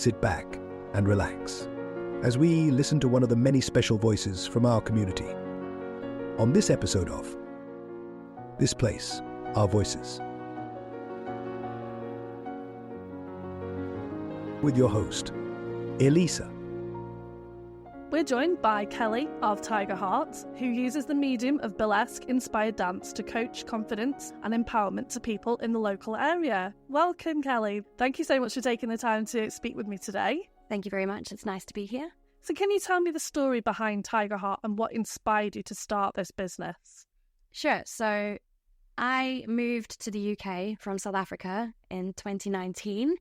sit back and relax as we listen to one of the many special voices from our community. On this episode of This Place, Our Voices, with your host, Elisa. We're joined by Kelley of Tigerheart, who uses the medium of burlesque-inspired dance to coach confidence and empowerment to people in the local area. Welcome, Kelley. Thank you so much for taking the time to speak with me today. Thank you very much. It's nice to be here. So can you tell me the story behind Tigerheart and what inspired you to start this business? Sure. So I moved to the UK from South Africa in 2019,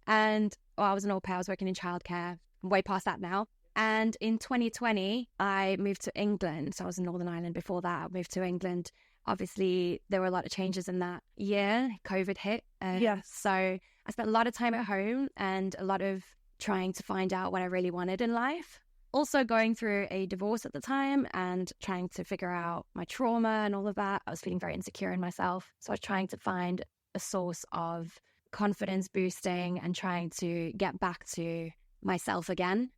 and I was an au pair. I was working in childcare. I'm way past that now. And in 2020, I moved to England. So I was in Northern Ireland before that. I moved to England. Obviously, there were a lot of changes in that year. COVID hit. Yes. So I spent a lot of time at home and a lot of trying to find out what I really wanted in life. Also going through a divorce at the time and trying to figure out my trauma and all of that. I was feeling very insecure in myself. So I was trying to find a source of confidence boosting and trying to get back to myself again,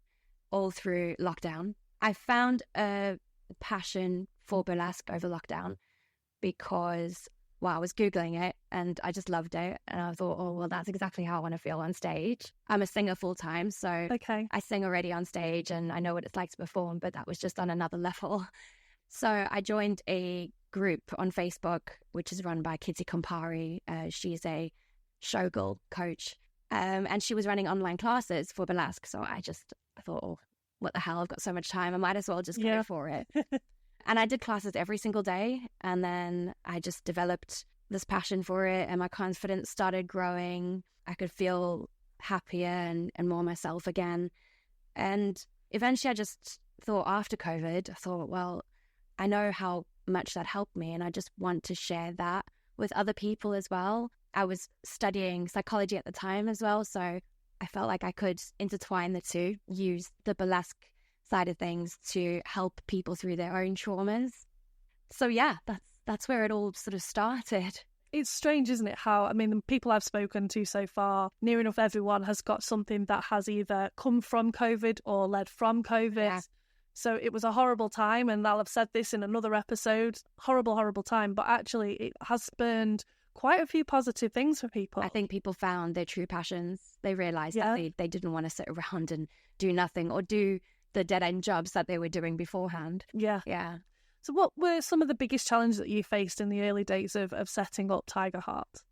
all through lockdown. I found a passion for burlesque over lockdown because, I was Googling it and I just loved it. And I thought, that's exactly how I want to feel on stage. I'm a singer full time, so I sing already on stage and I know what it's like to perform, but that was just on another level. So I joined a group on Facebook, which is run by Kitty Campari. She's a showgirl coach. And she was running online classes for burlesque. So I thought, what the hell? I've got so much time. I might as well just go for it. And I did classes every single day. And then I just developed this passion for it. And my confidence started growing. I could feel happier and more myself again. And eventually I just thought after COVID, I know how much that helped me. And I just want to share that with other people as well. I was studying psychology at the time as well, so I felt like I could intertwine the two, use the burlesque side of things to help people through their own traumas. So yeah, that's where it all sort of started. It's strange, isn't it, how, the people I've spoken to so far, near enough everyone has got something that has either come from COVID or led from COVID. Yeah. So it was a horrible time, and I'll have said this in another episode, horrible, horrible time, but actually it has spurned quite a few positive things for people. I think people found their true passions. They realised that they didn't want to sit around and do nothing or do the dead-end jobs that they were doing beforehand. Yeah. So what were some of the biggest challenges that you faced in the early days of setting up Tigerheart?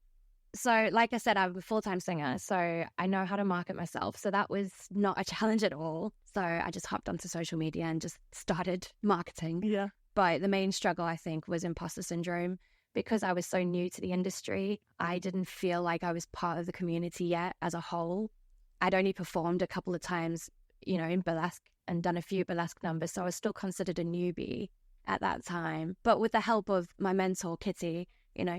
So like I said, I'm a full-time singer, so I know how to market myself. So that was not a challenge at all. So I just hopped onto social media and just started marketing. Yeah. But the main struggle, I think, was imposter syndrome. Because I was so new to the industry, I didn't feel like I was part of the community yet as a whole. I'd only performed a couple of times, in burlesque and done a few burlesque numbers. So I was still considered a newbie at that time. But with the help of my mentor, Kitty,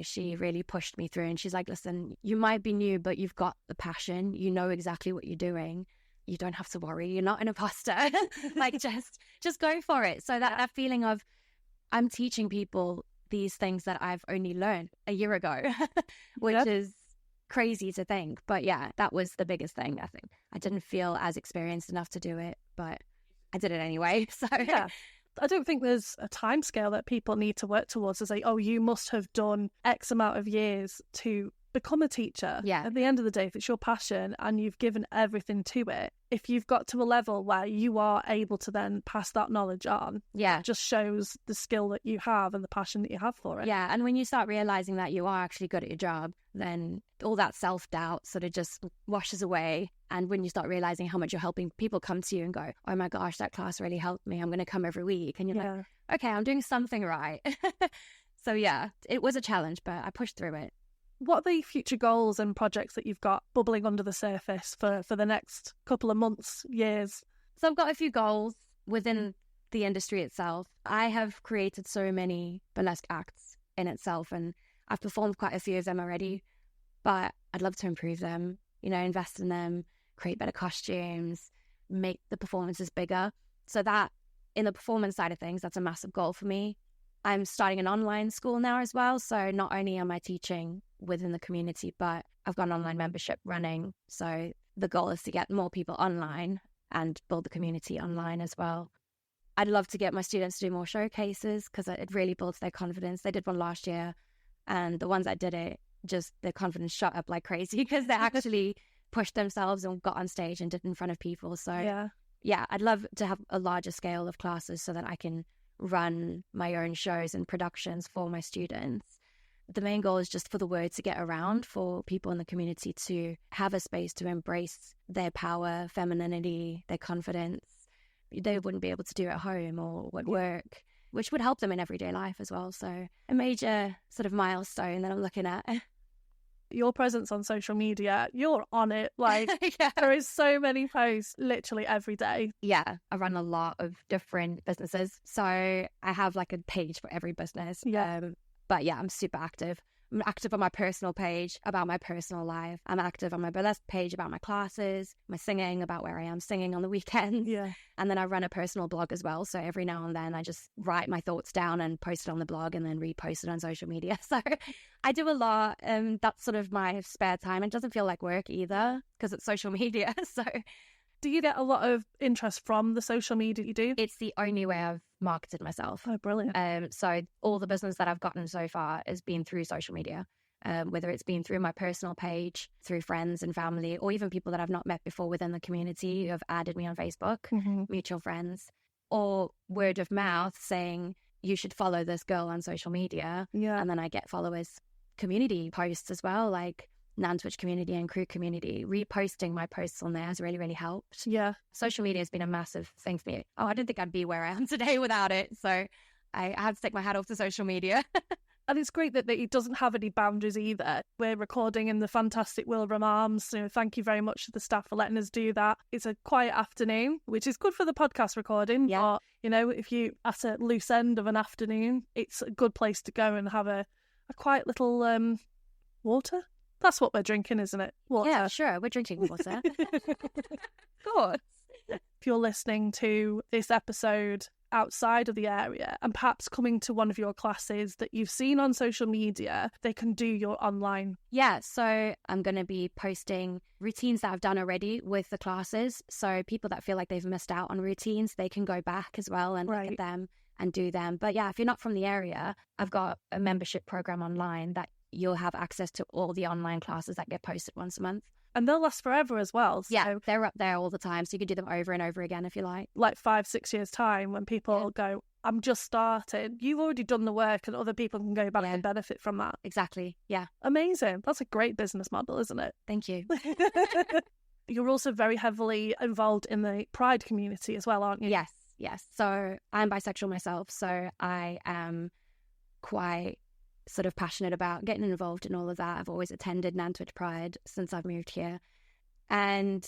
she really pushed me through. And she's like, listen, you might be new, but you've got the passion. You know exactly what you're doing. You don't have to worry. You're not an imposter. just go for it. So that feeling of I'm teaching people these things that I've only learned a year ago, which is crazy to think. But yeah, that was the biggest thing, I think. I didn't feel as experienced enough to do it, but I did it anyway. So yeah. I don't think there's a time scale that people need to work towards to say, you must have done X amount of years to become a teacher. Yeah. At the end of the day, if it's your passion and you've given everything to it, if you've got to a level where you are able to then pass that knowledge on, it just shows the skill that you have and the passion that you have for it. Yeah, and when you start realising that you are actually good at your job, then all that self-doubt sort of just washes away. And when you start realising how much you're helping, people come to you and go, oh my gosh, that class really helped me. I'm going to come every week. And you're like, okay, I'm doing something right. So yeah, it was a challenge, but I pushed through it. What are the future goals and projects that you've got bubbling under the surface for the next couple of months, years? So I've got a few goals within the industry itself. I have created so many burlesque acts in itself, and I've performed quite a few of them already, but I'd love to improve them, invest in them, create better costumes, make the performances bigger. So that, in the performance side of things, that's a massive goal for me. I'm starting an online school now as well. So not only am I teaching within the community, but I've got an online membership running. So the goal is to get more people online and build the community online as well. I'd love to get my students to do more showcases because it really builds their confidence. They did one last year, and the ones that did it, just their confidence shot up like crazy because they actually pushed themselves and got on stage and did it in front of people. So yeah, I'd love to have a larger scale of classes so that I can run my own shows and productions for my students. The main goal is just for the word to get around, for people in the community to have a space to embrace their power, femininity, their confidence. They wouldn't be able to do at home or at work, which would help them in everyday life as well. So a major sort of milestone that I'm looking at. Your presence on social media, you're on it. Like, there is so many posts literally every day. Yeah, I run a lot of different businesses. So I have like a page for every business. But yeah, I'm super active. I'm active on my personal page about my personal life. I'm active on my burlesque page about my classes, my singing, about where I am singing on the weekends. Yeah. And then I run a personal blog as well. So every now and then I just write my thoughts down and post it on the blog and then repost it on social media. So I do a lot. That's sort of my spare time. It doesn't feel like work either because it's social media. So do you get a lot of interest from the social media you do? It's the only way I've marketed myself. Oh, brilliant. So all the business that I've gotten so far has been through social media, whether it's been through my personal page, through friends and family, or even people that I've not met before within the community who have added me on Facebook, mutual friends, or word of mouth saying, you should follow this girl on social media. Yeah. And then I get followers. Community posts as well, like Nantwich community and Crewe community, reposting my posts on there has really, really helped. Yeah. Social media has been a massive thing for me. I don't think I'd be where I am today without it. So I have to take my hat off to social media. And it's great that it doesn't have any boundaries either. We're recording in the fantastic Wilbraham Arms. So thank you very much to the staff for letting us do that. It's a quiet afternoon, which is good for the podcast recording. Yeah. But, if you at a loose end of an afternoon, it's a good place to go and have a quiet little water. That's what we're drinking, isn't it? Water. Yeah, sure. We're drinking water. Of course. If you're listening to this episode outside of the area and perhaps coming to one of your classes that you've seen on social media, they can do your online. Yeah, so I'm going to be posting routines that I've done already with the classes. So people that feel like they've missed out on routines, they can go back as well and look at them and do them. But yeah, if you're not from the area, I've got a membership program online that you'll have access to all the online classes that get posted once a month. And they'll last forever as well. So yeah, they're up there all the time. So you can do them over and over again if you like. Like 5-6 years time when people go, I'm just started. You've already done the work and other people can go back and benefit from that. Exactly. Yeah. Amazing. That's a great business model, isn't it? Thank you. You're also very heavily involved in the Pride community as well, aren't you? Yes. So I'm bisexual myself. So I am quite sort of passionate about getting involved in all of that. I've always attended Nantwich Pride since I've moved here. And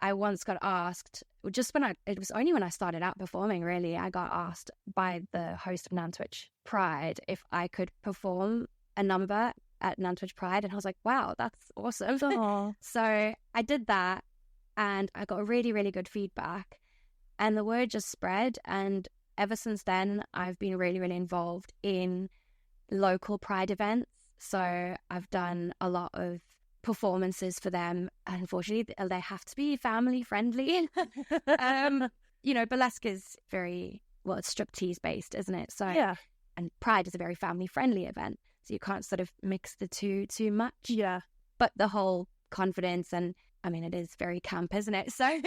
I once got asked, it was only when I started out performing, really, I got asked by the host of Nantwich Pride if I could perform a number at Nantwich Pride. And I was like, wow, that's awesome. So I did that and I got really, really good feedback. And the word just spread. And ever since then, I've been really, really involved in local Pride events. So I've done a lot of performances for them. Unfortunately, they have to be family friendly. Burlesque is it's striptease based, isn't it? So yeah. And Pride is a very family friendly event. So you can't sort of mix the two too much. Yeah. But the whole confidence and, it is very camp, isn't it? So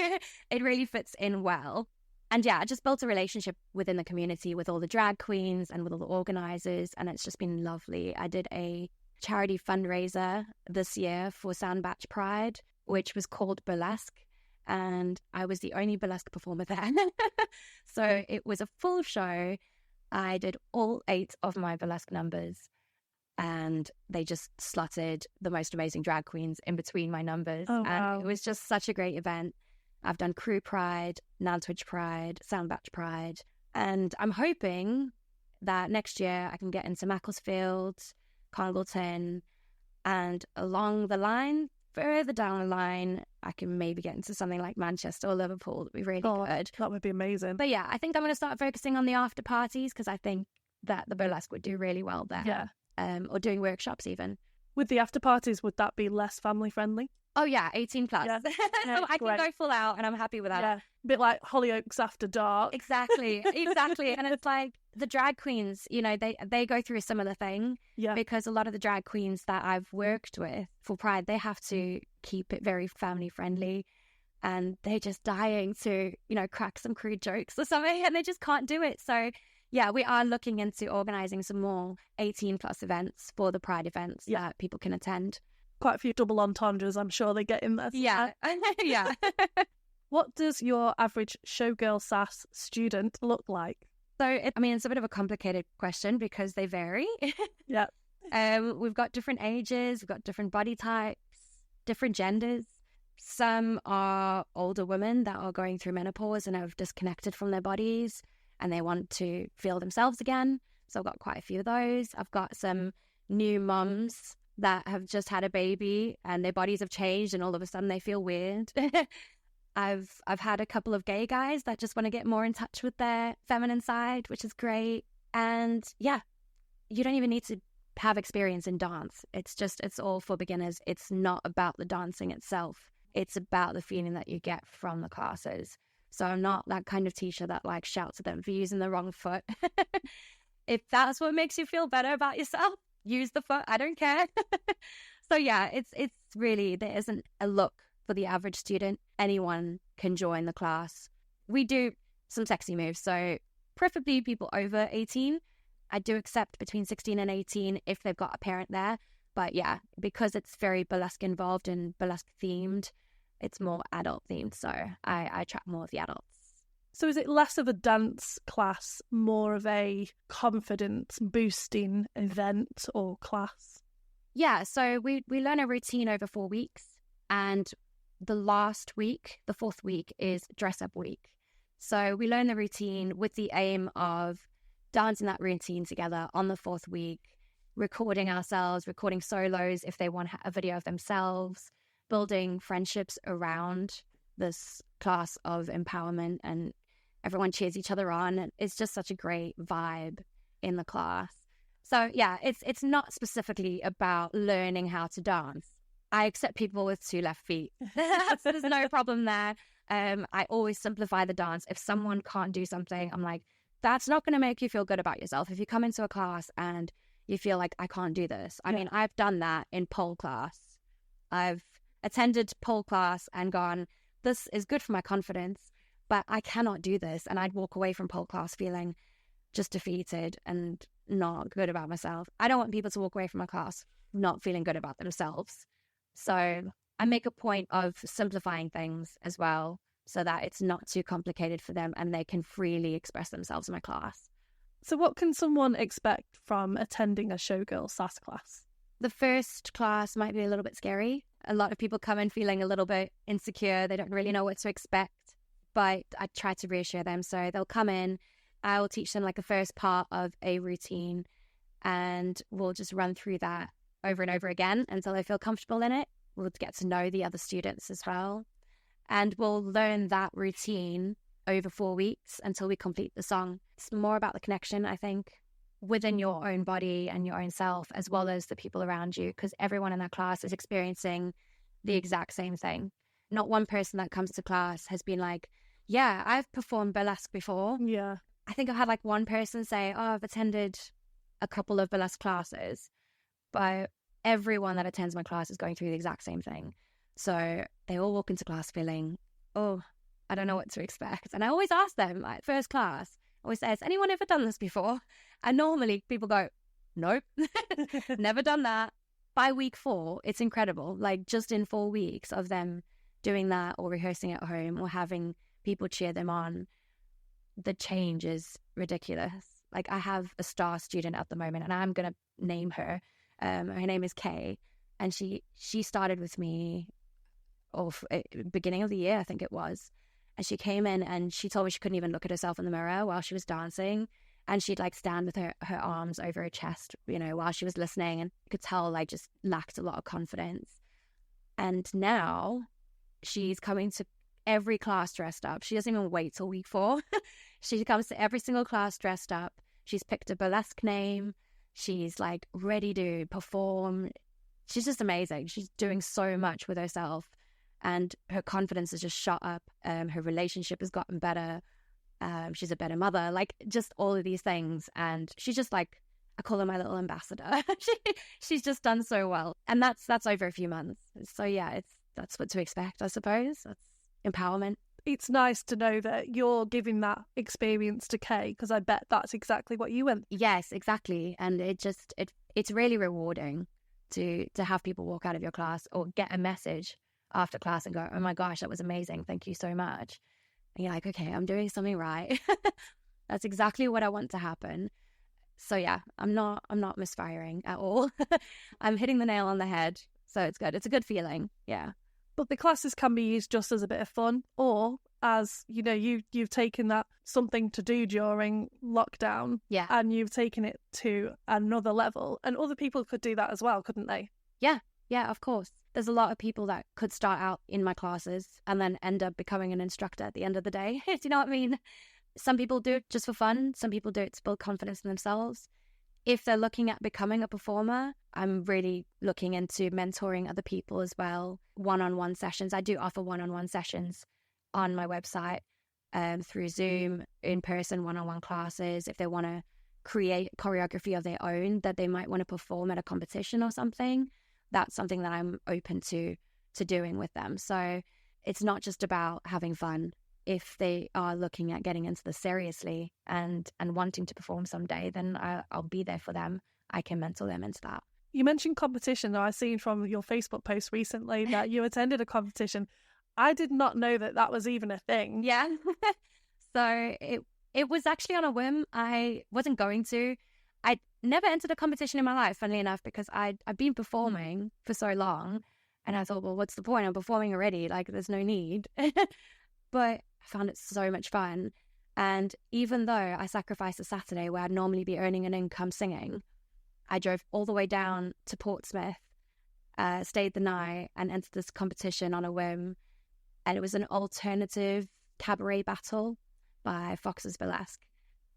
it really fits in well. And yeah, I just built a relationship within the community with all the drag queens and with all the organisers, and it's just been lovely. I did a charity fundraiser this year for Sandbatch Pride, which was called Burlesque, and I was the only burlesque performer there. So it was a full show. I did all 8 of my burlesque numbers, and they just slotted the most amazing drag queens in between my numbers. Oh, wow. And it was just such a great event. I've done Crewe Pride, Nantwich Pride, Sandbatch Pride, and I'm hoping that next year I can get into Macclesfield, Congleton, and along the line, further down the line, I can maybe get into something like Manchester or Liverpool. That'd be really good. That would be amazing. But yeah, I think I'm going to start focusing on the after parties because I think that the burlesque would do really well there. Yeah. Or doing workshops even. With the after parties, would that be less family friendly? Oh, yeah, 18 plus. Yeah. So Yeah, I can great. go full out and I'm happy with that. Yeah, a bit like Hollyoaks After Dark. Exactly. And it's like the drag queens, you know, they go through a similar thing. Yeah. Because a lot of the drag queens that I've worked with for Pride, they have to keep it very family friendly. And they're just dying to, you know, crack some crude jokes or something, and they just can't do it. So, yeah, we are looking into organising some more 18 plus events for the Pride events that people can attend. Quite a few double entendres, I'm sure they get in there. Yeah. Yeah. What does your average Showgirl Sass student look like? So, it's a bit of a complicated question because they vary. Yeah. We've got different ages, we've got different body types, different genders. Some are older women that are going through menopause and have disconnected from their bodies and they want to feel themselves again. So I've got quite a few of those. I've got some new mums that have just had a baby and their bodies have changed and all of a sudden they feel weird. I've had a couple of gay guys that just want to get more in touch with their feminine side, which is great. And yeah, you don't even need to have experience in dance. It's all for beginners. It's not about the dancing itself. It's about the feeling that you get from the classes. So I'm not that kind of teacher that like shouts at them for using the wrong foot. If that's what makes you feel better about yourself, use the foot. I don't care. So yeah, it's really, there isn't a look for the average student. Anyone can join the class. We do some sexy moves. So preferably people over 18. I do accept between 16 and 18 if they've got a parent there. But yeah, because it's very burlesque involved and burlesque themed, it's more adult themed. So I attract more of the adults. So is it less of a dance class, more of a confidence boosting event or class? Yeah, so we learn a routine over 4 weeks. And the last week, the fourth week, is dress up week. So we learn the routine with the aim of dancing that routine together on the fourth week, recording ourselves, recording solos if they want a video of themselves, building friendships around this class of empowerment, and everyone cheers each other on. And it's just such a great vibe in the class. So yeah, it's not specifically about learning how to dance. I accept people with 2 left feet. There's no problem there. I always simplify the dance. If someone can't do something, I'm like, that's not going to make you feel good about yourself. If you come into a class and you feel like, I can't do this. I mean, I've done that in pole class. I've attended pole class and gone, this is good for my confidence, but I cannot do this. And I'd walk away from pole class feeling just defeated and not good about myself. I don't want people to walk away from a class not feeling good about themselves. So I make a point of simplifying things as well so that it's not too complicated for them and they can freely express themselves in my class. So what can someone expect from attending a Showgirl Sass class? The first class might be a little bit scary. A lot of people come in feeling a little bit insecure. They don't really know what to expect, but I try to reassure them. So they'll come in, I will teach them like the first part of a routine and we'll just run through that over and over again until they feel comfortable in it. We'll get to know the other students as well. And we'll learn that routine over 4 weeks until we complete the song. It's more about the connection, I think, within your own body and your own self, as well as the people around you, because everyone in that class is experiencing the exact same thing. Not one person that comes to class has been like, yeah, I've performed burlesque before. Yeah. I think I've had like one person say, oh, I've attended a couple of burlesque classes, but everyone that attends my class is going through the exact same thing. So they all walk into class feeling, oh, I don't know what to expect. And I always ask them, like first class, I always say, has anyone ever done this before? And normally people go, nope, never done that. By week 4, it's incredible. Like just in 4 weeks of them doing that or rehearsing at home or having people cheer them on, the change is ridiculous. Like I have a star student at the moment and I'm going to name her. Her name is Kay, and she started with me beginning of the year, I think it was. And she came in and she told me she couldn't even look at herself in the mirror while she was dancing. And she'd like stand with her arms over her chest, you know, while she was listening, and you could tell like just lacked a lot of confidence. And now she's coming to every class dressed up. She doesn't even wait till week 4. She comes to every single class dressed up. She's picked a burlesque name. She's like ready to perform. she's just amazing. She's doing so much with herself, and her confidence has just shot up. Her relationship has gotten better. She's a better mother, like just all of these things. And she's just like, I call her my little ambassador. She's just done so well. And that's over a few months. So yeah, that's what to expect, I suppose. That's empowerment. It's nice to know that you're giving that experience to Kay, because I bet that's exactly what you went. Yes, exactly. And it's really rewarding to have people walk out of your class or get a message after class and go, oh my gosh, that was amazing. Thank you so much. And you're like, okay, I'm doing something right. That's exactly what I want to happen. So yeah, I'm not misfiring at all. I'm hitting the nail on the head. So it's good. It's a good feeling. Yeah. But the classes can be used just as a bit of fun, or as, you know, you've taken that something to do during lockdown. Yeah. And you've taken it to another level. And other people could do that as well, couldn't they? Yeah. Yeah, of course. There's a lot of people that could start out in my classes and then end up becoming an instructor at the end of the day. Do you know what I mean? Some people do it just for fun. Some people do it to build confidence in themselves. If they're looking at becoming a performer, I'm really looking into mentoring other people as well. One-on-one sessions. I do offer one-on-one sessions on my website through Zoom, in-person one-on-one classes. If they want to create choreography of their own that they might want to perform at a competition or something, that's something that I'm open to doing with them. So it's not just about having fun. If they are looking at getting into this seriously and wanting to perform someday, then I'll be there for them. I can mentor them into that. You mentioned competition. I've seen from your Facebook post recently that you attended a competition. I did not know that was even a thing. Yeah. So it was actually on a whim. I wasn't going to. I never entered a competition in my life, funnily enough, because I've been performing for so long. And I thought, well, what's the point? I'm performing already. Like, there's no need. But I found it so much fun. And even though I sacrificed a Saturday where I'd normally be earning an income singing, I drove all the way down to Portsmouth, stayed the night, and entered this competition on a whim. And it was an alternative cabaret battle by Fox's Burlesque.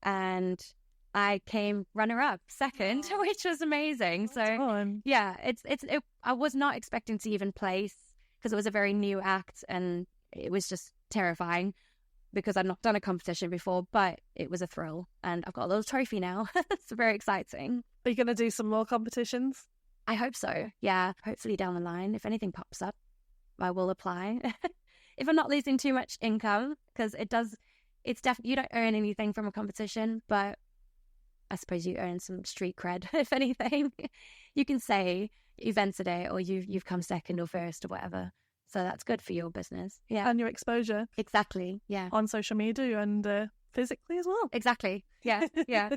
And I came runner-up second, which was amazing. So fun. Yeah, I was not expecting to even place, because it was a very new act and it was just terrifying because I'd not done a competition before, but it was a thrill and I've got a little trophy now. It's very exciting. Are you going to do some more competitions? I hope so. Yeah, hopefully down the line, if anything pops up, I will apply. If I'm not losing too much income, because you don't earn anything from a competition, but I suppose you earn some street cred, if anything. You can say you've entered it or you've come second or first or whatever. So that's good for your business. Yeah. And your exposure. Exactly. Yeah. On social media and physically as well. Exactly. Yeah. Yeah.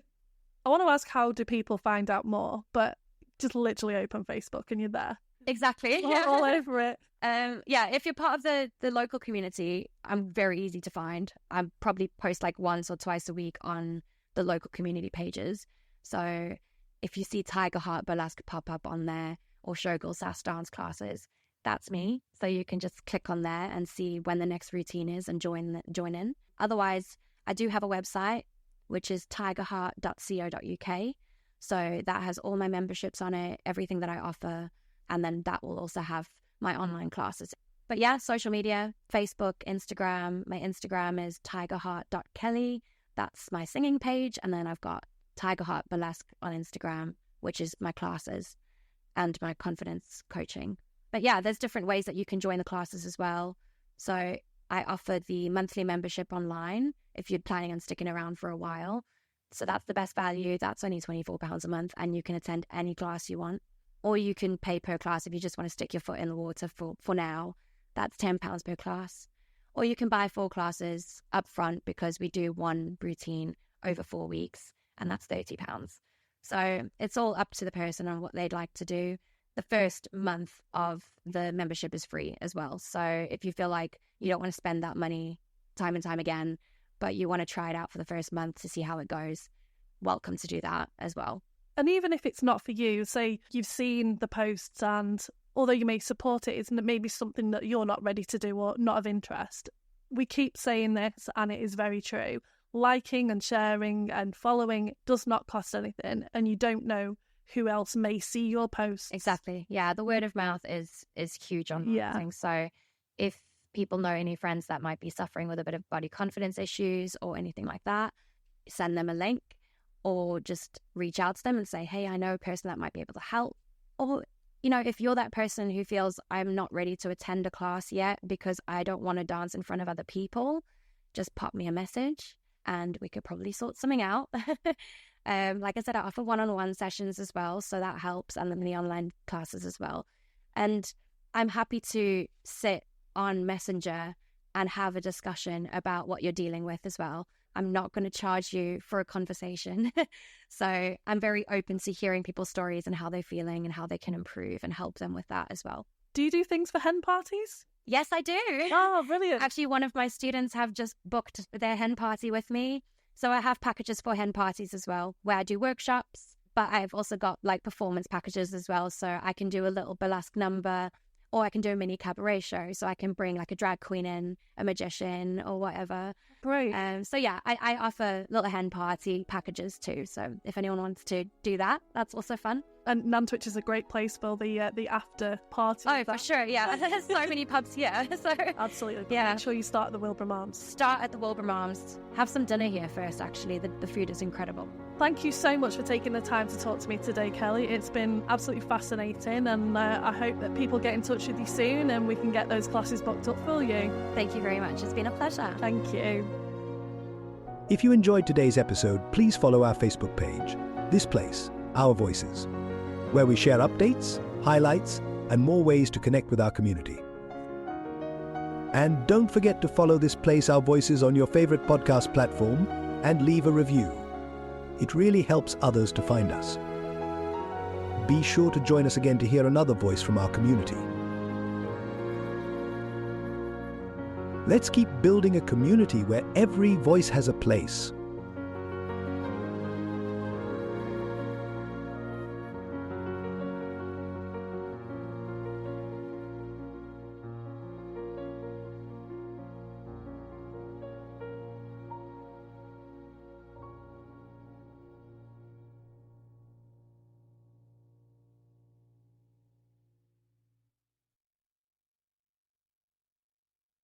I want to ask, how do people find out more? But just literally open Facebook and you're there. Exactly. All over it. Yeah, if you're part of the local community, I'm very easy to find. I probably post like once or twice a week on the local community pages. So if you see Tigerheart Burlesque pop up on there or Showgirl Sass dance classes, that's me. So you can just click on there and see when the next routine is and join in. Otherwise, I do have a website, which is tigerheart.co.uk. So that has all my memberships on it, everything that I offer. And then that will also have my online classes. But yeah, social media, Facebook, Instagram. My Instagram is tigerheart.kelley. That's my singing page. And then I've got Tigerheart Burlesque on Instagram, which is my classes and my confidence coaching. But yeah, there's different ways that you can join the classes as well. So I offer the monthly membership online if you're planning on sticking around for a while. So that's the best value. That's only £24 a month and you can attend any class you want. Or you can pay per class if you just want to stick your foot in the water for now. That's £10 per class. Or you can buy 4 classes up front because we do one routine over 4 weeks and that's £30. So it's all up to the person on what they'd like to do. The first month of the membership is free as well. So if you feel like you don't want to spend that money time and time again, but you want to try it out for the first month to see how it goes, welcome to do that as well. And even if it's not for you, say you've seen the posts and although you may support it, it's maybe something that you're not ready to do or not of interest. We keep saying this and it is very true. Liking and sharing and following does not cost anything and you don't know who else may see your posts. Exactly. Yeah, the word of mouth is huge on marketing. So if people know any friends that might be suffering with a bit of body confidence issues or anything like that, send them a link or just reach out to them and say, hey, I know a person that might be able to help. Or, you know, if you're that person who feels I'm not ready to attend a class yet because I don't want to dance in front of other people, just pop me a message and we could probably sort something out. Like I said, I offer one-on-one sessions as well, so that helps, and then the online classes as well. And I'm happy to sit on Messenger and have a discussion about what you're dealing with as well. I'm not going to charge you for a conversation. So I'm very open to hearing people's stories and how they're feeling and how they can improve and help them with that as well. Do you do things for hen parties? Yes, I do. Oh, brilliant. Actually, one of my students have just booked their hen party with me. So I have packages for hen parties as well, where I do workshops, but I've also got like performance packages as well. So I can do a little burlesque number, or I can do a mini cabaret show. So I can bring like a drag queen in, a magician or whatever. Great. So yeah, I offer little hen party packages too. So if anyone wants to do that, that's also fun. And Nantwich is a great place for the after party. Oh, for sure, yeah. There's so many pubs here. So absolutely. Yeah. Make sure you start at the Wilbraham Arms. Start at the Wilbraham Arms. Have some dinner here first, actually. The food is incredible. Thank you so much for taking the time to talk to me today, Kelley. It's been absolutely fascinating, and I hope that people get in touch with you soon and we can get those classes booked up for you. Thank you very much. It's been a pleasure. Thank you. If you enjoyed today's episode, please follow our Facebook page, This Place, Our Voices, where we share updates, highlights, and more ways to connect with our community. And don't forget to follow This Place, Our Voices on your favorite podcast platform and leave a review. It really helps others to find us. Be sure to join us again to hear another voice from our community. Let's keep building a community where every voice has a place.